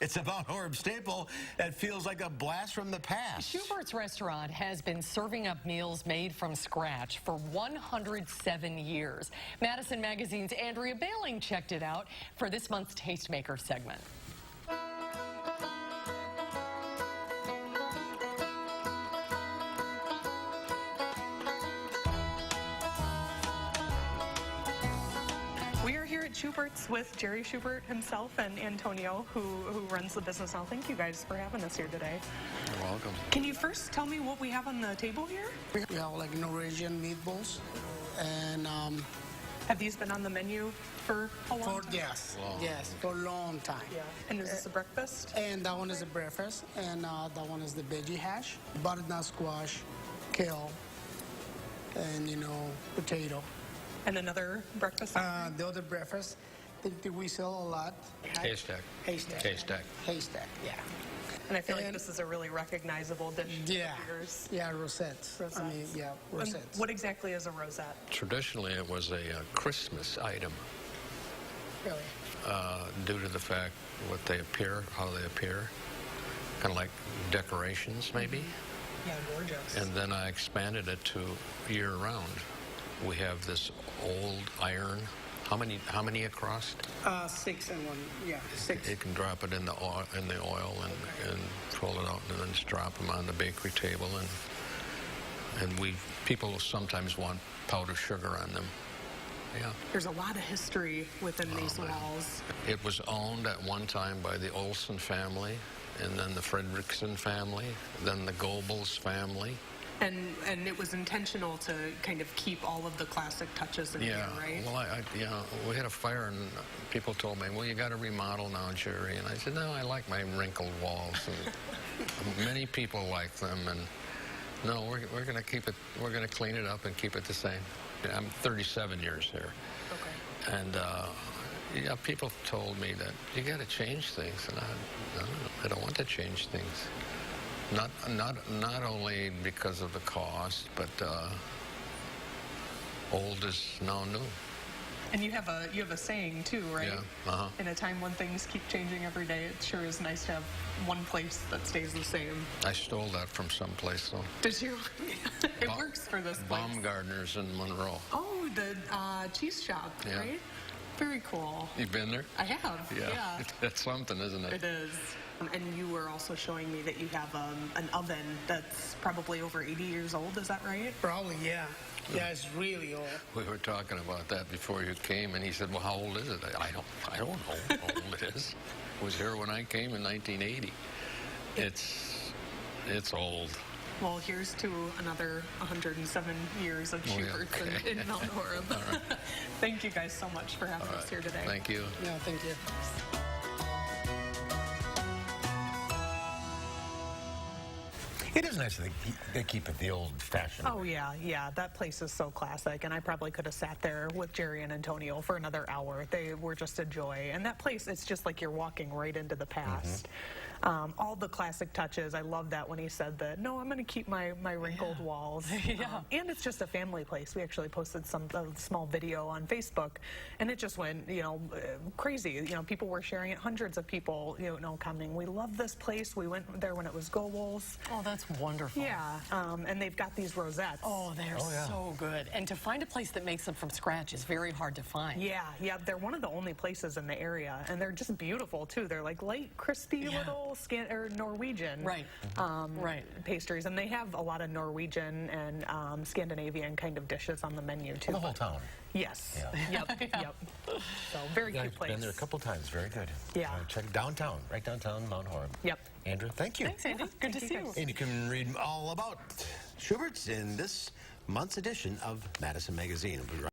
It's a Mount Horeb staple that feels like a blast from the past. Schubert's restaurant has been serving up meals made from scratch for 107 years. Madison Magazine's Andrea Bailing checked it out for this month's Tastemaker segment. We are here at Schubert's with Jerry Schubert himself and Antonio, who runs the business now. Thank you guys for having us here today. You're welcome. Can you first tell me what we have on the table here? We have like Norwegian meatballs, and Have these been on the menu for a long time? yes, for a long time. Yeah. And is this a breakfast? And that one is a breakfast, and that one is the veggie hash, butternut squash, kale, and potato. And another breakfast? The other breakfast that we sell a lot. Haystack. Haystack. Haystack. Haystack, yeah. And I feel like this is a really recognizable dish. Yeah. Of yours. Yeah, rosettes. I mean, yeah, And rosettes. what exactly is a rosette? Traditionally, it was a Christmas item Really? due to the fact how they appear, kind of like decorations, maybe. Yeah, gorgeous. And then I expanded it to year-round. We have this old iron. How many across? 6 and 1. Yeah, 6. You can drop it in the oil and pull it out, and then just drop them on the bakery table. And people sometimes want powdered sugar on them. Yeah. There's a lot of history within these man. walls. It was owned at one time by the Olson family, and then the Fredrickson family, then the Goebbels family. And it was intentional to kind of keep all of the classic touches in here, right? Well, we had a fire, and people told me, well, you got to remodel now, Jerry. And I said, no, I like my wrinkled walls. And many people like them, and no, we're going to keep it. We're going to clean it up and keep it the same. I'm 37 years here. Okay. And yeah, people told me that you got to change things, and I don't want to change things. Not only because of the cost, but old is now new. And you have a saying too, right? Yeah. In a time when things keep changing every day, it sure is nice to have one place that stays the same. I stole that from someplace, though. Did you? It works for this place. Baumgartner's in Monroe. Oh, the cheese shop, Yeah. right? Very cool. You been there? I have. Yeah. That's something, isn't it? It is. And you were also showing me that you have an oven that's probably over 80 years old. Is that right? Probably, yeah. Yeah, it's really old. We were talking about that before you came, and he said, well, how old is it? I don't know how old it is. It was here when I came in 1980. It's old. Well, here's to another 107 years of Schubert's in Mount Horeb. Right. Thank you guys so much for having us here today. Thank you. Yeah, thank you. It is nice that they keep it the old-fashioned. Oh, yeah. That place is so classic, and I probably could have sat there with Jerry and Antonio for another hour. They were just a joy. And that place, it's just like you're walking right into the past. All the classic touches. I love that when he said that, no, I'm going to keep my wrinkled walls. And it's just a family place. We actually posted a small video on Facebook, and it just went, crazy. People were sharing it. Hundreds of people, coming. We love this place. We went there when it was Goebbels. Oh, that's wonderful. Yeah, and they've got these rosettes. Oh, they're so good. And to find a place that makes them from scratch is very hard to find. Yeah, they're one of the only places in the area, and they're just beautiful too. They're like light, crispy little Norwegian pastries, and they have a lot of Norwegian and Scandinavian kind of dishes on the menu too. The whole town. Yes. Yeah. Yep. So very cute place. Been there a couple times. Very good. Yeah. Check downtown, right downtown Mount Horeb. Yep. Andrew, thank you. Thanks, Andy. Good to see you. And you can read all about Schubert's in this month's edition of Madison Magazine.